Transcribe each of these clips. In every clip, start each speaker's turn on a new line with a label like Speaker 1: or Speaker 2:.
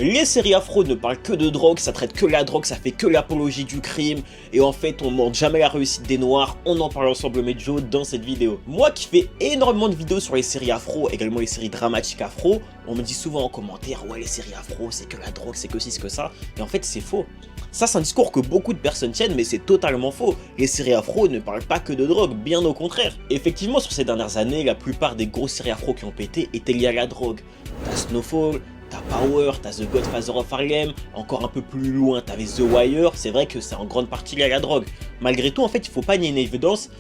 Speaker 1: Les séries afro ne parlent que de drogue, ça traite que la drogue, ça fait que l'apologie du crime, et en fait on montre jamais la réussite des noirs, on en parle ensemble Medjo dans cette vidéo. Moi qui fais énormément de vidéos sur les séries afro, également les séries dramatiques afro, on me dit souvent en commentaire, ouais les séries afro c'est que la drogue, c'est que ci, c'est que ça, et en fait c'est faux. Ça c'est un discours que beaucoup de personnes tiennent, mais c'est totalement faux. Les séries afro ne parlent pas que de drogue, bien au contraire. Effectivement sur ces dernières années, la plupart des grosses séries afro qui ont pété étaient liées à la drogue. T'as Snowfall, t'as Power, t'as The Godfather of Harlem, encore un peu plus loin t'avais The Wire, c'est vrai que c'est en grande partie lié à la drogue. Malgré tout en fait il faut pas nier une évidence,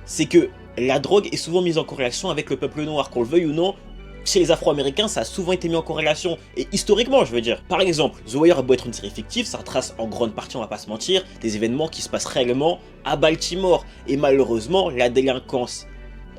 Speaker 1: c'est que la drogue est souvent mise en corrélation avec le peuple noir, qu'on le veuille ou non. Chez les Afro-Américains, ça a souvent été mis en corrélation, et historiquement je veux dire. Par exemple, The Wire a beau être une série fictive, ça retrace en grande partie, on va pas se mentir, des événements qui se passent réellement à Baltimore, et malheureusement la délinquance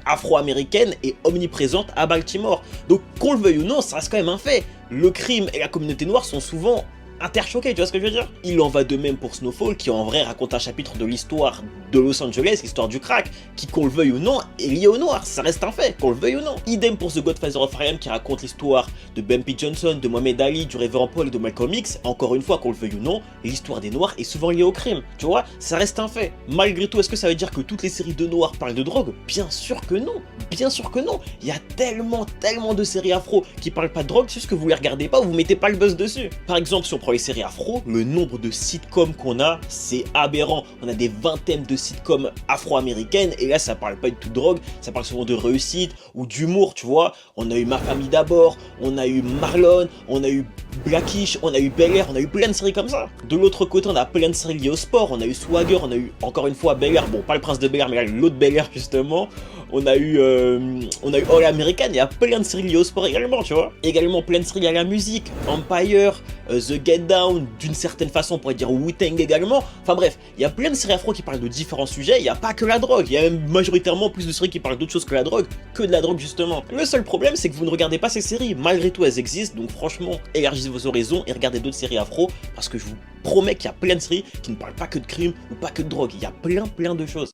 Speaker 1: afro-américaine est omniprésente à Baltimore. Donc qu'on le veuille ou non, ça reste quand même un fait. Le crime et la communauté noire sont souvent interchoqués, tu vois ce que je veux dire? Il en va de même pour Snowfall, qui en vrai raconte un chapitre de l'histoire de Los Angeles, l'histoire du crack, qui qu'on le veuille ou non est lié au noir, ça reste un fait, qu'on le veuille ou non. Idem pour The Godfather of Harlem, qui raconte l'histoire de Bumpy Johnson, de Mohamed Ali, du Révérend Paul et de Malcolm X. Encore une fois, qu'on le veuille ou non, l'histoire des noirs est souvent liée au crime, tu vois, ça reste un fait. Malgré tout, est-ce que ça veut dire que toutes les séries de noirs parlent de drogue? Bien sûr que non, bien sûr que non. Il y a tellement de séries afro qui parlent pas de drogue, c'est juste que vous les regardez pas ou vous mettez pas le buzz dessus. Par exemple, si on prend les séries afro, le nombre de sitcoms qu'on a, c'est aberrant. On a des vingtaines de sitcoms afro-américaines, et là ça parle pas du tout de drogue, ça parle souvent de réussite ou d'humour, tu vois. On a eu Ma Famille d'abord, on a eu Marlon, on a eu Blackish, on a eu Bel Air, on a eu plein de séries comme ça. De l'autre côté, on a plein de séries liées au sport, on a eu Swagger, on a eu encore une fois Bel Air, bon pas le Prince de Bel Air, mais l'autre Bel Air justement. On a eu All American, il y a plein de séries liées au sport également, tu vois. Également plein de séries à la musique, Empire, The Get Down, d'une certaine façon on pourrait dire Wu-Tang également. Enfin bref, il y a plein de séries afro qui parlent de différents sujets, il n'y a pas que la drogue, il y a même majoritairement plus de séries qui parlent d'autres choses que la drogue, que de la drogue justement. Le seul problème c'est que vous ne regardez pas ces séries, malgré tout elles existent, donc franchement élargissez vos horizons et regardez d'autres séries afro, parce que je vous promets qu'il y a plein de séries qui ne parlent pas que de crime ou pas que de drogue, il y a plein de choses.